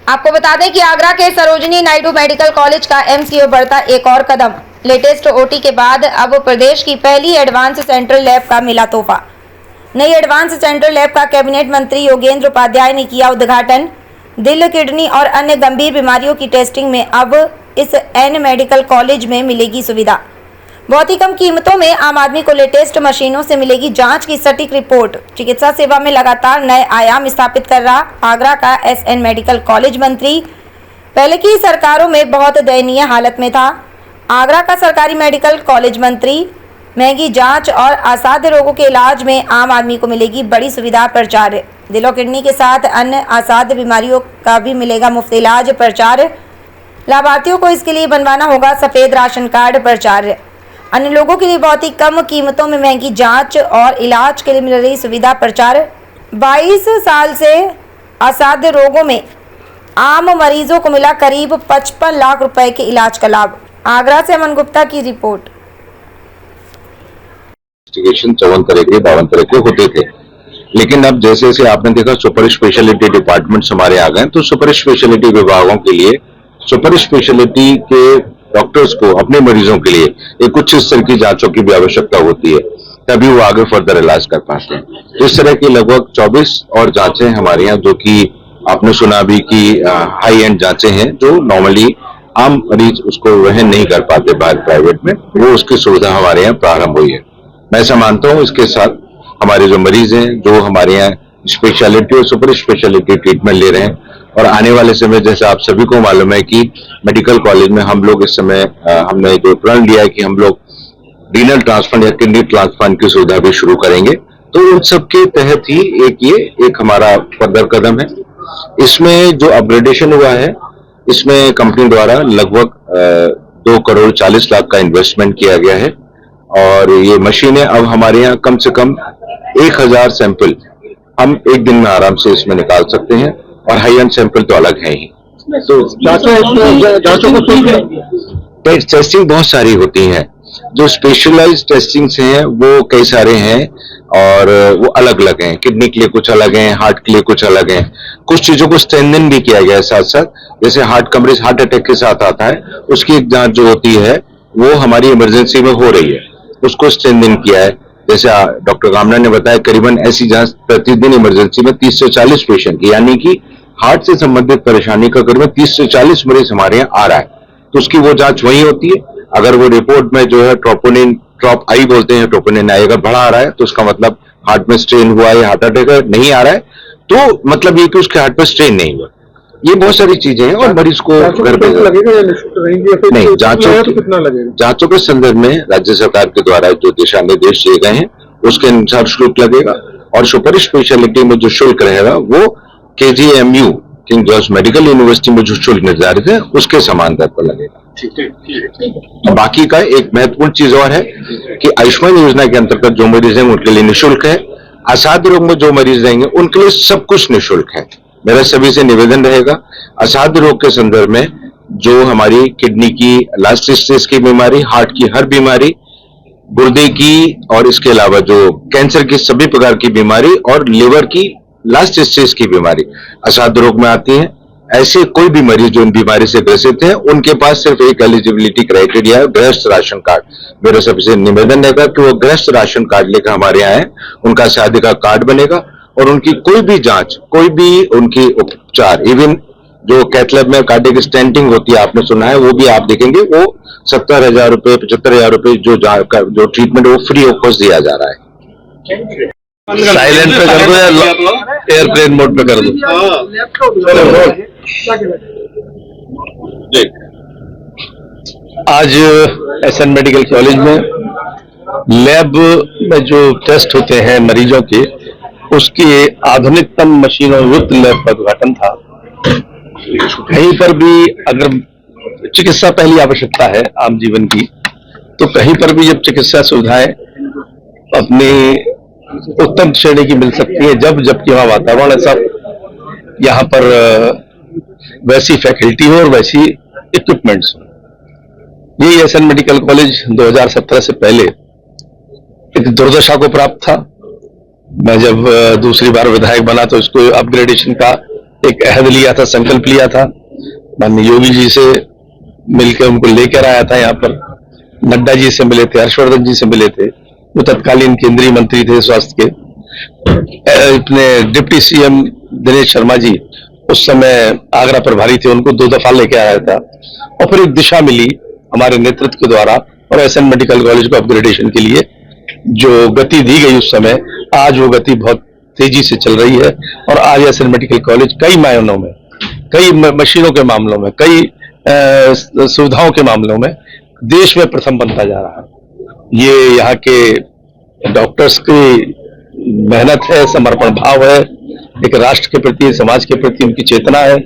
आपको बता दें कि आगरा के सरोजिनी नायडू मेडिकल कॉलेज का एम्स की ओर बढ़ता एक और कदम। लेटेस्ट ओटी के बाद अब प्रदेश की पहली एडवांस सेंट्रल लैब का मिला तोहफा। नई एडवांस सेंट्रल लैब का कैबिनेट मंत्री योगेंद्र उपाध्याय ने किया उद्घाटन। दिल, किडनी और अन्य गंभीर बीमारियों की टेस्टिंग में अब इस एन मेडिकल कॉलेज में मिलेगी सुविधा। बहुत ही कम कीमतों में आम आदमी को लेटेस्ट मशीनों से मिलेगी जांच की सटीक रिपोर्ट। चिकित्सा सेवा में लगातार नए आयाम स्थापित कर रहा आगरा का एसएन मेडिकल कॉलेज मंत्री पहले की सरकारों में बहुत दयनीय हालत में था। आगरा का सरकारी मेडिकल कॉलेज मंत्री महंगी जांच और असाध्य रोगों के इलाज में आम आदमी को मिलेगी बड़ी सुविधा। प्रचार दिल और किडनी के साथ अन्य असाध्य बीमारियों का भी मिलेगा मुफ्त इलाज। प्रचार लाभार्थियों को इसके लिए बनवाना होगा सफेद राशन कार्ड। प्रचार अन्य लोगों के लिए बहुत ही कम कीमतों में महंगी जांच और इलाज के लिए मिल रही सुविधा। प्रचार 22 साल से असाध्य रोगों में आम मरीजों को मिला करीब 55 लाख रुपए के इलाज का लाभ। आगरा से अमन गुप्ता की रिपोर्ट। 54 तरह के 52 तरह के होते थे, लेकिन अब जैसे जैसे आपने देखा सुपर स्पेशलिटी डिपार्टमेंट्स हमारे आ गए, तो सुपर स्पेशलिटी विभागों के लिए सुपर स्पेशलिटी के डॉक्टर्स को अपने मरीजों के लिए एक उच्च स्तर की जांचों की भी आवश्यकता होती है, तभी वो आगे फर्दर इलाज कर पाते हैं। इस तरह की लगभग 24 और जांचें हमारे यहाँ, जो कि आपने सुना भी कि हाई एंड जांचें हैं, जो नॉर्मली आम मरीज उसको वहन नहीं कर पाते बाहर प्राइवेट में, वो उसकी सुविधा हमारे यहाँ प्रारंभ हुई है। मैं ऐसा मानता हूँ इसके साथ हमारे जो मरीज हैं, जो हमारे यहाँ स्पेशलिटी और सुपर स्पेशलिटी ट्रीटमेंट ले रहे हैं, और आने वाले समय जैसे आप सभी को मालूम है कि मेडिकल कॉलेज में हम लोग इस समय हमने जो प्रण लिया है कि हम लोग रीनल ट्रांसप्लांट या किडनी ट्रांसप्लांट की सुविधा भी शुरू करेंगे, तो उन सब के तहत ही एक हमारा फर्दर कदम है। इसमें जो अपग्रेडेशन हुआ है, इसमें कंपनी द्वारा लगभग 2 करोड़ 40 लाख का इन्वेस्टमेंट किया गया है, और ये मशीनें अब हमारे यहाँ कम से कम 1000 सैंपल हम एक दिन में आराम से इसमें निकाल सकते हैं, और हाई एंड सैंपल तो अलग है ही। तो जांचों को टेस्टिंग बहुत सारी होती हैं, जो स्पेशलाइज्ड टेस्टिंग्स हैं वो कई सारे हैं, और वो अलग अलग हैं। किडनी के लिए कुछ अलग हैं, हार्ट के लिए कुछ अलग हैं। कुछ चीजों को स्ट्रेंथन भी किया गया है साथ साथ, जैसे हार्ट का मरीज हार्ट अटैक के साथ आता है, उसकी एक जांच जो होती है वो हमारी इमरजेंसी में हो रही है, उसको स्ट्रेंथन किया है। जैसे डॉक्टर कामना ने बताया, करीबन ऐसी जांच प्रतिदिन इमरजेंसी में 30 से 40 पेशेंट की, यानी कि हार्ट से संबंधित परेशानी का करीबन 30 से 40 मरीज हमारे यहाँ आ रहा है, तो उसकी वो जांच वही होती है। अगर वो रिपोर्ट में जो है ट्रोपोनिन, ट्रॉप आई बोलते हैं, ट्रोपोनिन आई अगर बढ़ा आ रहा है, तो उसका मतलब हार्ट में स्ट्रेन हुआ है, हार्ट अटैक नहीं आ रहा है, तो मतलब ये कि उसके हार्ट में स्ट्रेन नहीं हुआ। ये बहुत सारी चीजें हैं, और मरीज को घर पे नहीं जांचों के संदर्भ में राज्य सरकार के द्वारा जो दिशा निर्देश दिए गए हैं उसके अनुसार शुल्क लगेगा, और सुपर स्पेशलिटी में जो शुल्क रहेगा वो KGMU king George medical university में जो शुल्क निर्धारित है उसके समान दर पर लगेगा। बाकी का एक महत्वपूर्ण चीज और है कि आयुष्मान योजना के अंतर्गत जो मरीज हैं उनके लिए निःशुल्क है। असाध्य रोग में जो मरीज रहेंगे उनके लिए सब कुछ निःशुल्क है। मेरा सभी से निवेदन रहेगा, असाध्य रोग के संदर्भ में जो हमारी किडनी की लास्ट स्टेज की बीमारी, हार्ट की हर बीमारी, गुर्दे की, और इसके अलावा जो कैंसर की सभी प्रकार की बीमारी, और लिवर की लास्ट स्टेज की बीमारी असाध्य रोग में आती है। ऐसे कोई भी मरीज जो इन बीमारी से ग्रसित है, उनके पास सिर्फ एक एलिजिबिलिटी क्राइटेरिया है, गृहस्थ राशन कार्ड। मेरा सबसे निवेदन रहेगा कि वो गृहस्थ राशन कार्ड लेकर हमारे यहाँ आए, उनका शादी का कार्ड बनेगा, और उनकी कोई भी जांच, कोई भी उनकी उपचार, इवन जो कैथलैब में कार्डियक स्टेंटिंग होती है, आपने सुना है, वो भी आप देखेंगे, वो 70,000 रुपए 75,000 रुपए जो ट्रीटमेंट वो फ्री ऑफ कॉस्ट दिया जा रहा है। साइलेंट पे कर दो या एयरप्लेन मोड पे कर दो। आज एसएन मेडिकल कॉलेज में लैब में जो टेस्ट होते हैं मरीजों के, उसकी आधुनिकतम मशीनों युक्त लैब का उद्घाटन था। कहीं पर भी अगर चिकित्सा पहली आवश्यकता है आम जीवन की, तो कहीं पर भी जब चिकित्सा सुविधाएं अपनी उत्तम श्रेणी की मिल सकती है, जबकि वहाँ वातावरण ऐसा, यहाँ पर वैसी फैकल्टी हो और वैसी इक्विपमेंट्स हो। ये एसएन मेडिकल कॉलेज 2017 से पहले एक दुर्दशा को प्राप्त था। मैं जब दूसरी बार विधायक बना तो इसको अपग्रेडेशन का एक अहद लिया था, संकल्प लिया था, माननीय योगी जी से मिलकर उनको लेकर आया था यहाँ पर। नड्डा जी से मिले थे, हर्षवर्धन जी से मिले थे, वो तत्कालीन केंद्रीय मंत्री थे स्वास्थ्य के। अपने डिप्टी सीएम दिनेश शर्मा जी उस समय आगरा प्रभारी थे, उनको 2 दफा लेके आया था। और फिर एक दिशा मिली हमारे नेतृत्व के द्वारा और एसएन मेडिकल कॉलेज को अपग्रेडेशन के लिए जो गति दी गई उस समय, आज वो गति बहुत तेजी से चल रही है। और आज एसएन मेडिकल कॉलेज कई मायनों में, कई मशीनों के मामलों में, कई सुविधाओं के मामलों में देश में प्रथम बनता जा रहा है। ये यहाँ के डॉक्टर्स की मेहनत है, समर्पण भाव है, एक राष्ट्र के प्रति, समाज के प्रति उनकी चेतना है।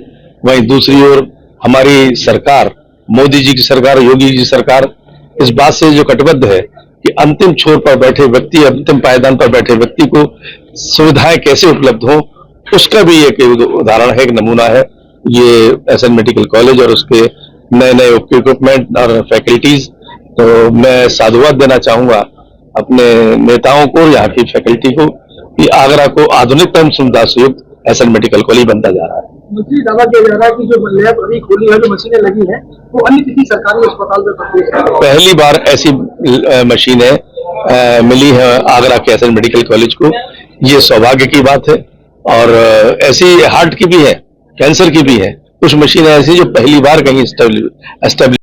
वहीं दूसरी ओर हमारी सरकार, मोदी जी की सरकार, योगी जी की सरकार इस बात से जो कटिबद्ध है कि अंतिम छोर पर बैठे व्यक्ति, अंतिम पायदान पर बैठे व्यक्ति को सुविधाएं कैसे उपलब्ध हो, उसका भी एक उदाहरण है, एक नमूना है ये एसएन मेडिकल कॉलेज और उसके नए नए इक्विपमेंट और फैकल्टीज। तो मैं साधुवाद देना चाहूंगा अपने नेताओं को, यहाँ की फैकल्टी को, कि आगरा को आधुनिकतम सुविधा से युक्त एसएन मेडिकल कॉलेज बनता जा रहा है। मुझे दावा किया जा रहा है कि जो लैब अभी खोली है, जो मशीनें लगी हैं, वो अन्य किसी सरकारी अस्पताल में पहली बार ऐसी मशीनें मिली है आगरा के एसएन मेडिकल कॉलेज को। ये सौभाग्य की बात है। और ऐसी हार्ट की भी है, कैंसर की भी है, कुछ मशीनें ऐसी जो पहली बार कहीं एस्टेब्लिश